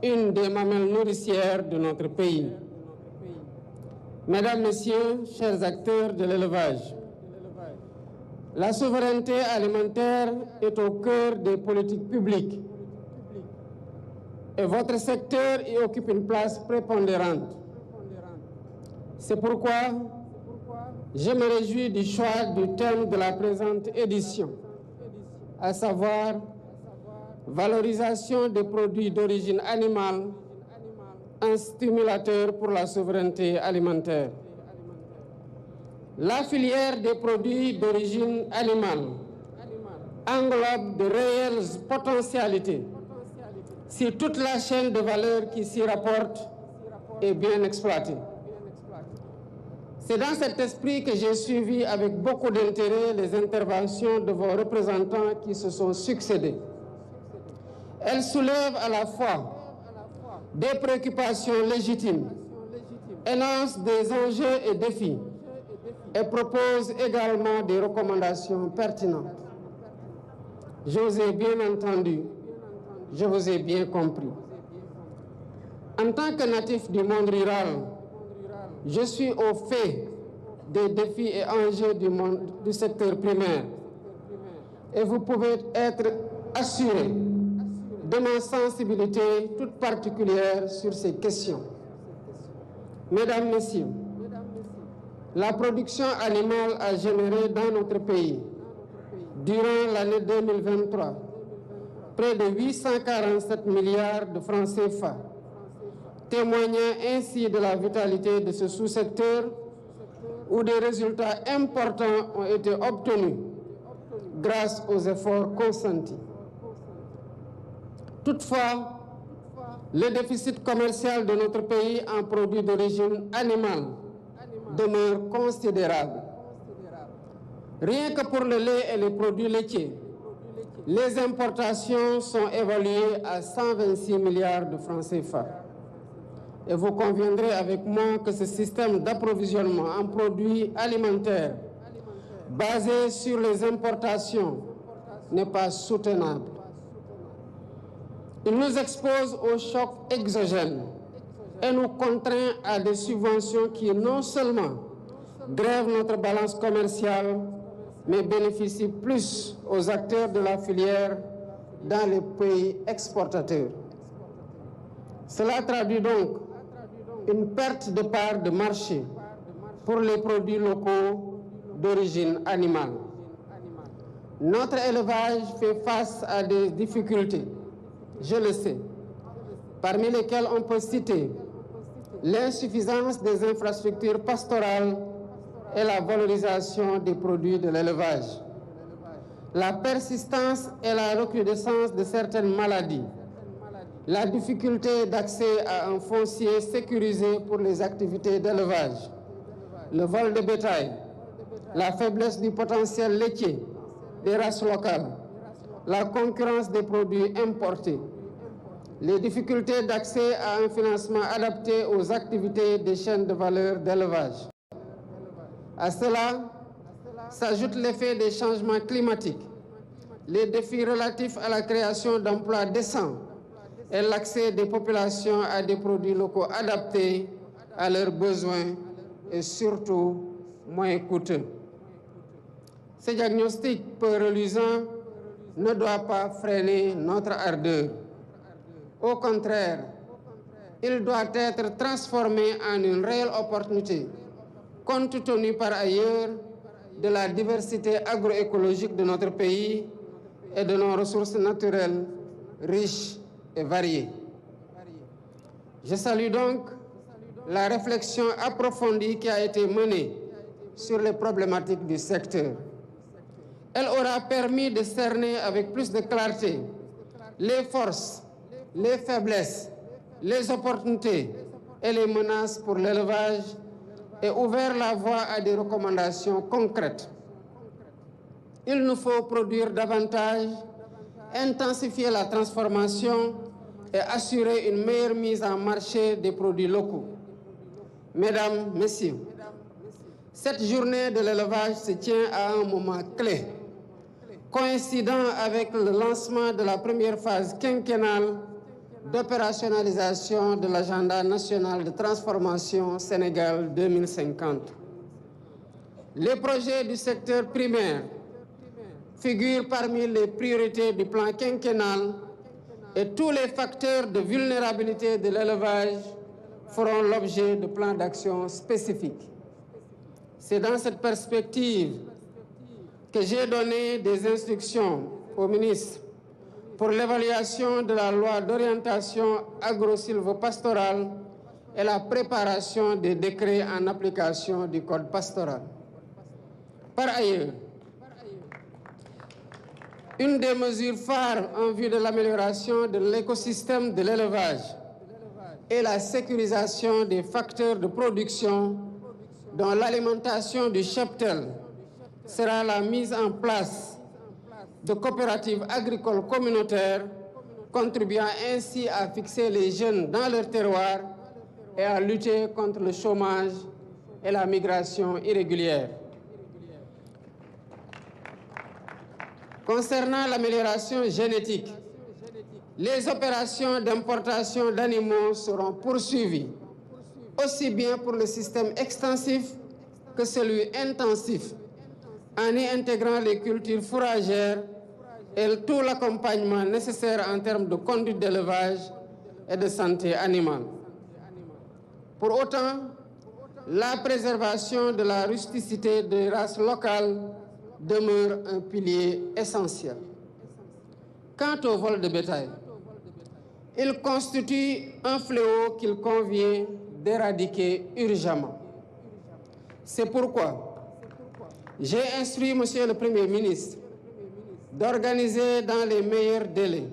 une des mamelles nourricières de notre pays. Mesdames, Messieurs, chers acteurs de l'élevage, la souveraineté alimentaire est au cœur des politiques publiques et votre secteur y occupe une place prépondérante. C'est pourquoi je me réjouis du choix du thème de la présente édition, à savoir valorisation des produits d'origine animale, un stimulateur pour la souveraineté alimentaire. La filière des produits d'origine animale englobe de réelles potentialités si toute la chaîne de valeur qui s'y rapporte est bien exploitée. C'est dans cet esprit que j'ai suivi avec beaucoup d'intérêt les interventions de vos représentants qui se sont succédés. Elles soulèvent à la fois des préoccupations légitimes, énoncent des enjeux et défis et proposent également des recommandations pertinentes. Je vous ai bien entendu, je vous ai bien compris. En tant que natif du monde rural, je suis au fait des défis et enjeux du secteur primaire et vous pouvez être assuré de ma sensibilité toute particulière sur ces questions. Mesdames, Messieurs, la production animale a généré dans notre pays, durant l'année 2023, près de 847 milliards de francs CFA, témoignant ainsi de la vitalité de ce sous-secteur où des résultats importants ont été obtenus grâce aux efforts consentis. Toutefois, le déficit commercial de notre pays en produits d'origine animale demeure considérable. Rien que pour le lait et les produits laitiers, les importations sont évaluées à 126 milliards de francs CFA. Et vous conviendrez avec moi que ce système d'approvisionnement en produits alimentaires basé sur les importations n'est pas soutenable. Il nous expose aux chocs exogènes et nous contraint à des subventions qui non seulement grèvent notre balance commerciale, mais bénéficient plus aux acteurs de la filière dans les pays exportateurs. Cela traduit donc une perte de part de marché pour les produits locaux d'origine animale. Notre élevage fait face à des difficultés, je le sais, parmi lesquelles on peut citer l'insuffisance des infrastructures pastorales et la valorisation des produits de l'élevage, la persistance et la recrudescence de certaines maladies, la difficulté d'accès à un foncier sécurisé pour les activités d'élevage, le vol de bétail, la faiblesse du potentiel laitier des races locales, la concurrence des produits importés, les difficultés d'accès à un financement adapté aux activités des chaînes de valeur d'élevage. À cela s'ajoute l'effet des changements climatiques, les défis relatifs à la création d'emplois décents et l'accès des populations à des produits locaux adaptés à leurs besoins et surtout moins coûteux. Ce diagnostic peu reluisant ne doit pas freiner notre ardeur. Au contraire, il doit être transformé en une réelle opportunité, compte tenu par ailleurs de la diversité agroécologique de notre pays et de nos ressources naturelles riches et variées. Je salue donc la réflexion approfondie qui a été menée sur les problématiques du secteur. Elle aura permis de cerner avec plus de clarté les forces, les faiblesses, les opportunités et les menaces pour l'élevage et ouvert la voie à des recommandations concrètes. Il nous faut produire davantage, intensifier la transformation et assurer une meilleure mise en marché des produits locaux. Mesdames, Messieurs, cette journée de l'élevage se tient à un moment clé, coïncidant avec le lancement de la première phase quinquennale d'opérationnalisation de l'agenda national de transformation Sénégal 2050. Les projets du secteur primaire figurent parmi les priorités du plan quinquennal et tous les facteurs de vulnérabilité de l'élevage feront l'objet de plans d'action spécifiques. C'est dans cette perspective que j'ai donné des instructions au ministre pour l'évaluation de la loi d'orientation agro-sylvo-pastorale et la préparation des décrets en application du code pastoral. Par ailleurs, une des mesures phares en vue de l'amélioration de l'écosystème de l'élevage est la sécurisation des facteurs de production dont l'alimentation du cheptel sera la mise en place de coopératives agricoles communautaires contribuant ainsi à fixer les jeunes dans leur terroir et à lutter contre le chômage et la migration irrégulière. Concernant l'amélioration génétique, les opérations d'importation d'animaux seront poursuivies, aussi bien pour le système extensif que celui intensif, en y intégrant les cultures fourragères et tout l'accompagnement nécessaire en termes de conduite d'élevage et de santé animale. Pour autant, la préservation de la rusticité des races locales demeure un pilier essentiel. Quant au vol de bétail, il constitue un fléau qu'il convient d'éradiquer urgemment. C'est pourquoi j'ai instruit Monsieur le Premier ministre d'organiser dans les meilleurs délais,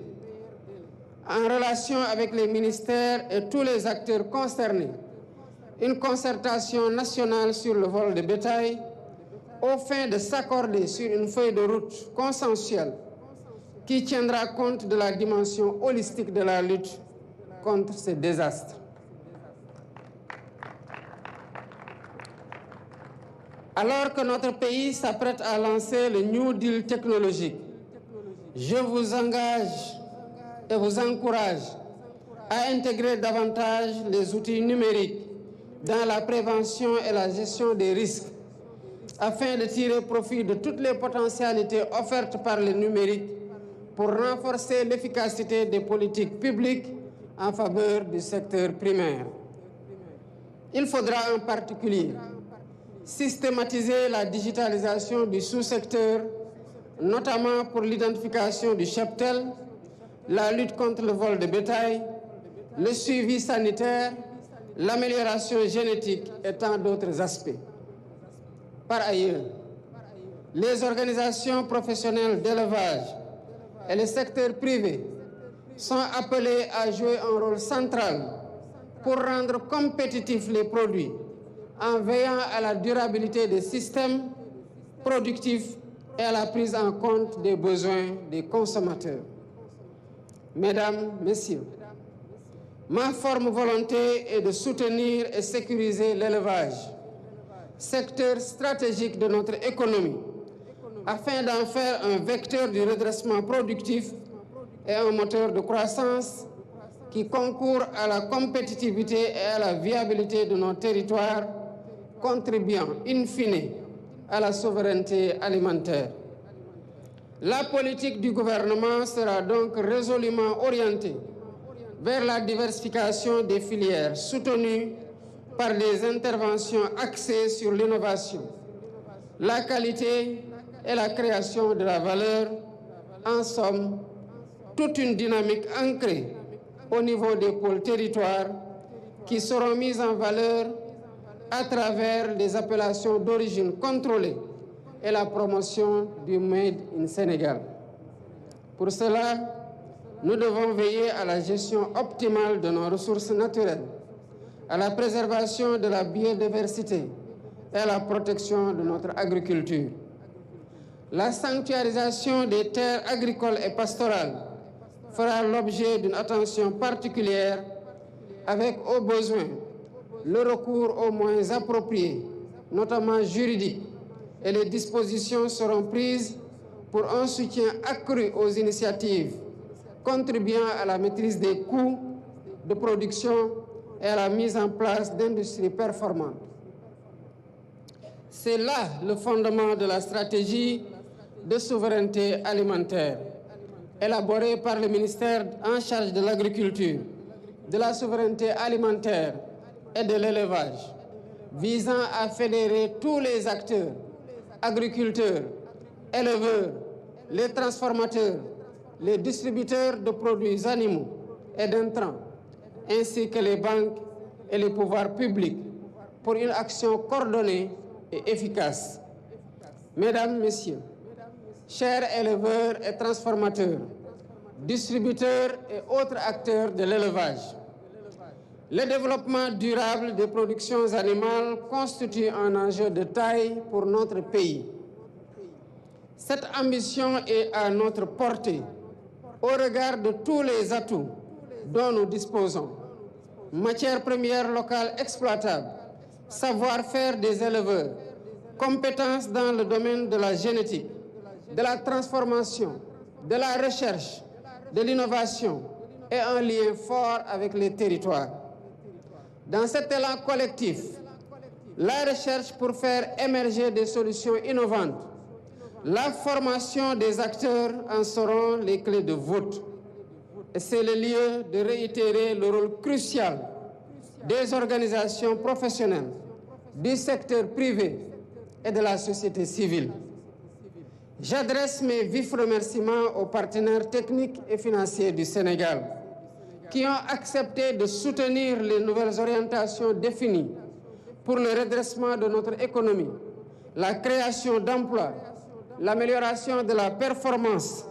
en relation avec les ministères et tous les acteurs concernés, une concertation nationale sur le vol de bétail au fin de s'accorder sur une feuille de route consensuelle qui tiendra compte de la dimension holistique de la lutte contre ces désastres. Alors que notre pays s'apprête à lancer le New Deal technologique, je vous engage et vous encourage à intégrer davantage les outils numériques dans la prévention et la gestion des risques, afin de tirer profit de toutes les potentialités offertes par le numérique pour renforcer l'efficacité des politiques publiques en faveur du secteur primaire. Il faudra en particulier systématiser la digitalisation du sous-secteur, notamment pour l'identification du cheptel, la lutte contre le vol de bétail, le suivi sanitaire, l'amélioration génétique et tant d'autres aspects. Par ailleurs, les organisations professionnelles d'élevage et le secteur privé sont appelés à jouer un rôle central pour rendre compétitifs les produits en veillant à la durabilité des systèmes productifs et à la prise en compte des besoins des consommateurs. Mesdames, Messieurs, ma ferme volonté est de soutenir et sécuriser l'élevage, secteur stratégique de notre économie, afin d'en faire un vecteur du redressement productif et un moteur de croissance qui concourt à la compétitivité et à la viabilité de nos territoires, contribuant in fine à la souveraineté alimentaire. La politique du gouvernement sera donc résolument orientée vers la diversification des filières soutenues par des interventions axées sur l'innovation, la qualité et la création de la valeur, en somme, toute une dynamique ancrée au niveau des pôles territoires qui seront mises en valeur à travers les appellations d'origine contrôlée et la promotion du Made in Sénégal. Pour cela, nous devons veiller à la gestion optimale de nos ressources naturelles, à la préservation de la biodiversité et à la protection de notre agriculture. La sanctuarisation des terres agricoles et pastorales fera l'objet d'une attention particulière avec, au besoin, le recours aux moyens appropriés, notamment juridiques, et les dispositions seront prises pour un soutien accru aux initiatives contribuant à la maîtrise des coûts de production et à la mise en place d'industries performantes. C'est là le fondement de la stratégie de souveraineté alimentaire, élaborée par le ministère en charge de l'agriculture, de la souveraineté alimentaire et de l'élevage, visant à fédérer tous les acteurs, agriculteurs, éleveurs, les transformateurs, les distributeurs de produits animaux et d'intrants, ainsi que les banques et les pouvoirs publics, pour une action coordonnée et efficace. Mesdames, Messieurs, chers éleveurs et transformateurs, distributeurs et autres acteurs de l'élevage, le développement durable des productions animales constitue un enjeu de taille pour notre pays. Cette ambition est à notre portée au regard de tous les atouts dont nous disposons. Matières premières locales exploitables, savoir-faire des éleveurs, compétences dans le domaine de la génétique, de la transformation, de la recherche, de l'innovation et un lien fort avec les territoires. Dans cet élan collectif, la recherche pour faire émerger des solutions innovantes, la formation des acteurs en seront les clés de voûte. Et c'est le lieu de réitérer le rôle crucial des organisations professionnelles, du secteur privé et de la société civile. J'adresse mes vifs remerciements aux partenaires techniques et financiers du Sénégal qui ont accepté de soutenir les nouvelles orientations définies pour le redressement de notre économie, la création d'emplois, l'amélioration de la performance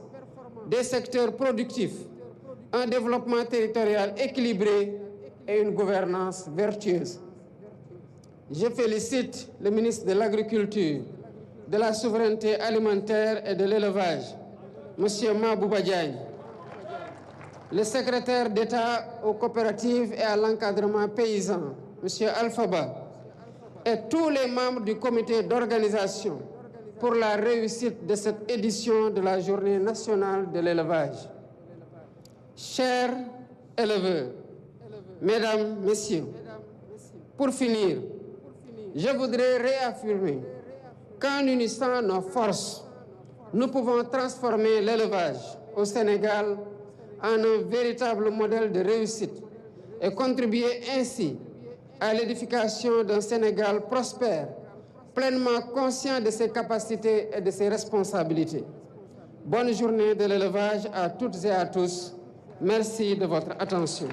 des secteurs productifs, un développement territorial équilibré et une gouvernance vertueuse. Je félicite le ministre de l'Agriculture, de la Souveraineté alimentaire et de l'Élevage, M. Mabouba Diagne, le secrétaire d'État aux coopératives et à l'encadrement paysan, M. Alphaba, et tous les membres du comité d'organisation pour la réussite de cette édition de la Journée nationale de l'élevage. Chers éleveurs, Mesdames, Messieurs, pour finir, je voudrais réaffirmer qu'en unissant nos forces, nous pouvons transformer l'élevage au Sénégal en un véritable modèle de réussite et contribuer ainsi à l'édification d'un Sénégal prospère, pleinement conscient de ses capacités et de ses responsabilités. Bonne journée de l'élevage à toutes et à tous. Merci de votre attention.